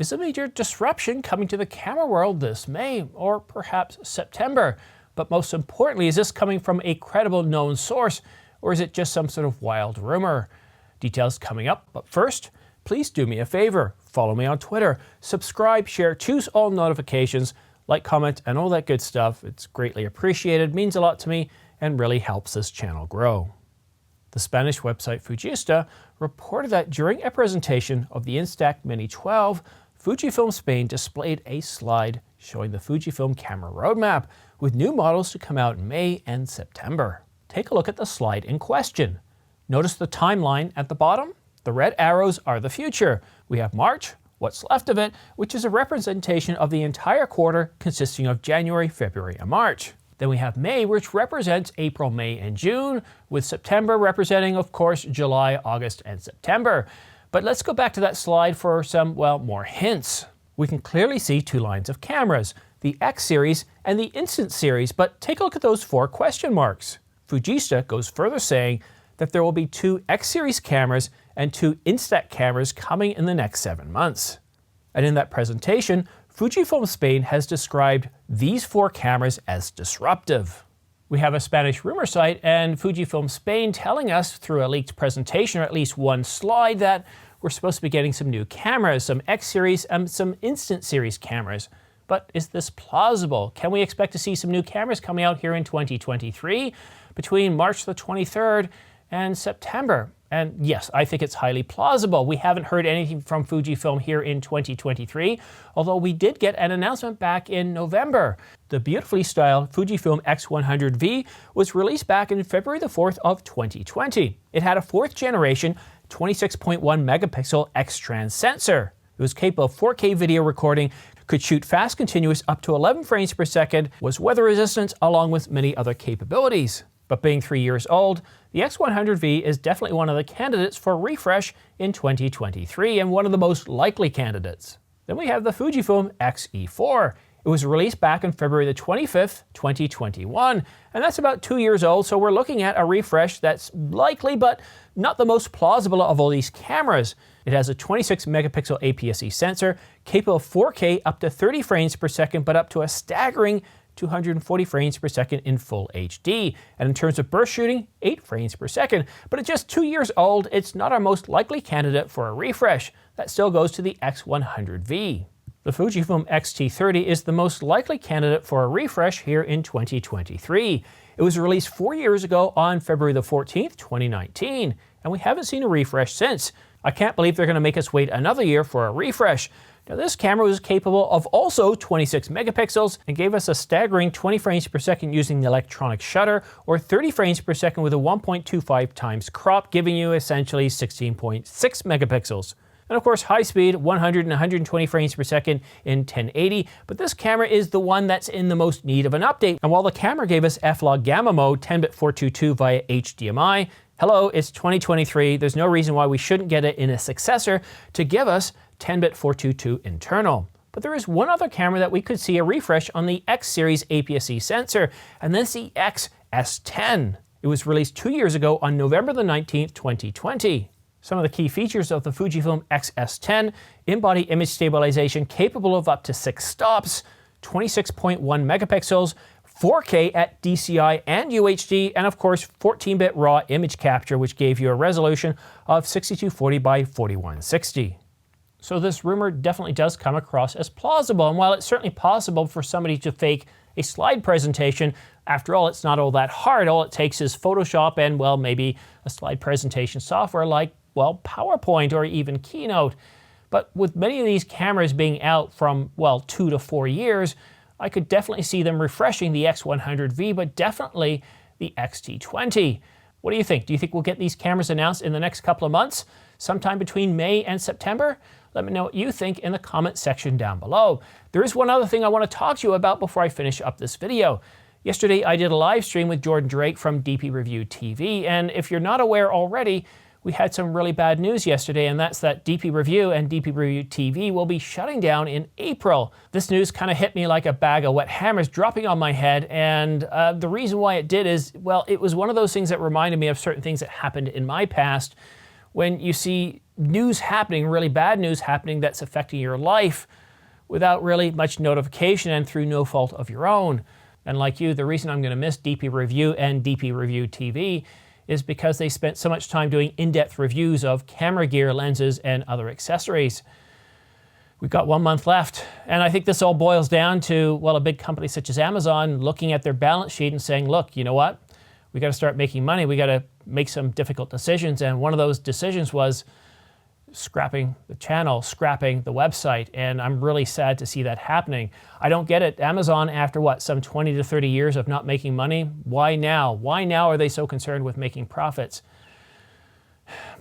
Is a major disruption coming to the camera world this May, or perhaps September? But most importantly, is this coming from a credible known source, or is it just some sort of wild rumor? Details coming up, but first, please do me a favor. Follow me on Twitter, subscribe, share, choose all notifications, like, comment, and all that good stuff. It's greatly appreciated, means a lot to me, and really helps this channel grow. The Spanish website Fujista reported that during a presentation of the Instax Mini 12, Fujifilm Spain displayed a slide showing the Fujifilm camera roadmap, with new models to come out in May and September. Take a look at the slide in question. Notice the timeline at the bottom? The red arrows are the future. We have March, what's left of it, which is a representation of the entire quarter consisting of January, February, and March. Then we have May, which represents April, May, and June, with September representing, of course, July, August, and September. But let's go back to that slide for some, well, more hints. We can clearly see two lines of cameras, the X series and the Instant series, but take a look at those 4 question marks. Fujista goes further saying that there will be 2 X series cameras and 2 Instax cameras coming in the next 7 months. And in that presentation, Fujifilm Spain has described these 4 cameras as disruptive. We have a Spanish rumor site and Fujifilm Spain telling us through a leaked presentation or at least one slide that we're supposed to be getting some new cameras, some X series and some Instant series cameras. But is this plausible? Can we expect to see some new cameras coming out here in 2023 between March the 23rd and September? And yes, I think it's highly plausible. We haven't heard anything from Fujifilm here in 2023, although we did get an announcement back in November. The beautifully styled Fujifilm X100V was released back in February the 4th of 2020. It had a 4th generation 26.1 megapixel X-Trans sensor. It was capable of 4K video recording, could shoot fast continuous up to 11 frames per second, was weather resistant, along with many other capabilities. But being 3 years old, the X100V is definitely one of the candidates for refresh in 2023 and one of the most likely candidates. Then we have the Fujifilm X-E4. It was released back on February the 25th, 2021, and that's about 2 years old, so we're looking at a refresh that's likely but not the most plausible of all these cameras. It has a 26 megapixel APS-C sensor, capable of 4K up to 30 frames per second, but up to a staggering 240 frames per second in full HD. And in terms of burst shooting, 8 frames per second. But at just 2 years old, it's not our most likely candidate for a refresh. That still goes to the X100V. The Fujifilm X-T30 is the most likely candidate for a refresh here in 2023. It was released 4 years ago on February the 14th, 2019, and we haven't seen a refresh since. I can't believe they're going to make us wait another year for a refresh. Now, this camera was capable of also 26 megapixels and gave us a staggering 20 frames per second using the electronic shutter, or 30 frames per second with a 1.25 times crop, giving you essentially 16.6 megapixels. And of course, high speed, 100 and 120 frames per second in 1080, but this camera is the one that's in the most need of an update. And while the camera gave us F-Log Gamma mode 10-bit 422 via HDMI, hello, it's 2023, there's no reason why we shouldn't get it in a successor to give us 10-bit 422 internal. But there is one other camera that we could see a refresh on the X series APS-C sensor, and that's the XS10. It was released 2 years ago on November the 19th, 2020. Some of the key features of the Fujifilm XS10: in-body image stabilization capable of up to 6 stops, 26.1 megapixels, 4K at DCI and UHD, and of course 14-bit raw image capture, which gave you a resolution of 6240 by 4160. So this rumor definitely does come across as plausible, and while it's certainly possible for somebody to fake a slide presentation, after all, it's not all that hard. All it takes is Photoshop and, well, maybe a slide presentation software like, well, PowerPoint or even Keynote. But with many of these cameras being out from, well, 2 to 4 years, I could definitely see them refreshing the X100V, but definitely the X-T20. What do you think? Do you think we'll get these cameras announced in the next couple of months, sometime between May and September? Let me know what you think in the comment section down below. There is one other thing I want to talk to you about before I finish up this video. Yesterday, I did a live stream with Jordan Drake from DP Review TV, and if you're not aware already, we had some really bad news yesterday, and that's that DP Review and DP Review TV will be shutting down in April. This news kind of hit me like a bag of wet hammers dropping on my head, and the reason why it did is, well, it was one of those things that reminded me of certain things that happened in my past when you see news happening, really bad news happening that's affecting your life without really much notification and through no fault of your own. And like you, the reason I'm going to miss DP Review and DP Review TV is because they spent so much time doing in-depth reviews of camera gear, lenses, and other accessories. We've got 1 month left, and I think this all boils down to, well, a big company such as Amazon looking at their balance sheet and saying, look, you know what? We got to start making money. We got to make some difficult decisions, and one of those decisions was scrapping the channel, scrapping the website, and I'm really sad to see that happening. I don't get it. Amazon, after what, some 20 to 30 years of not making money, why now? Why now are they so concerned with making profits?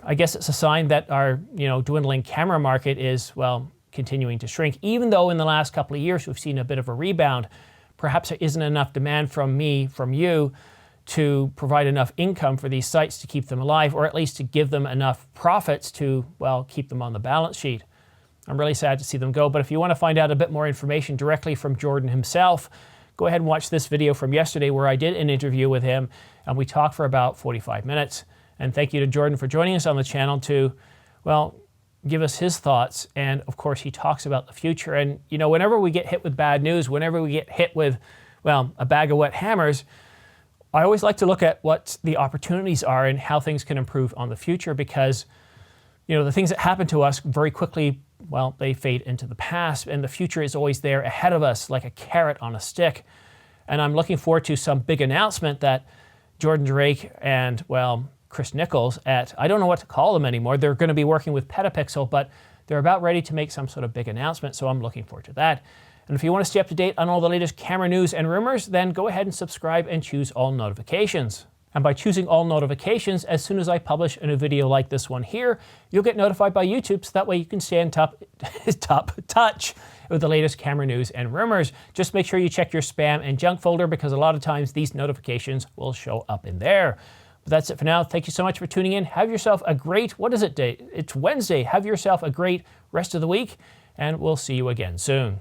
I guess it's a sign that our, dwindling camera market is, well, continuing to shrink, even though in the last couple of years we've seen a bit of a rebound. Perhaps there isn't enough demand from me, from you, to provide enough income for these sites to keep them alive, or at least to give them enough profits to, well, keep them on the balance sheet. I'm really sad to see them go, but if you want to find out a bit more information directly from Jordan himself, go ahead and watch this video from yesterday where I did an interview with him, and we talked for about 45 minutes. And thank you to Jordan for joining us on the channel to, well, give us his thoughts. And of course, he talks about the future. And, whenever we get hit with bad news, whenever we get hit with, well, a bag of wet hammers, I always like to look at what the opportunities are and how things can improve on the future, because, the things that happen to us very quickly, well, they fade into the past, and the future is always there ahead of us like a carrot on a stick. And I'm looking forward to some big announcement that Jordan Drake and, well, Chris Nichols at, I don't know what to call them anymore. They're going to be working with Petapixel, but they're about ready to make some sort of big announcement, so I'm looking forward to that. And if you want to stay up to date on all the latest camera news and rumors, then go ahead and subscribe and choose all notifications. And by choosing all notifications, as soon as I publish a new video like this one here, you'll get notified by YouTube, so that way you can stay in top touch with the latest camera news and rumors. Just make sure you check your spam and junk folder, because a lot of times these notifications will show up in there. But that's it for now. Thank you so much for tuning in. Have yourself a great, what is it day? It's Wednesday. Have yourself a great rest of the week, and we'll see you again soon.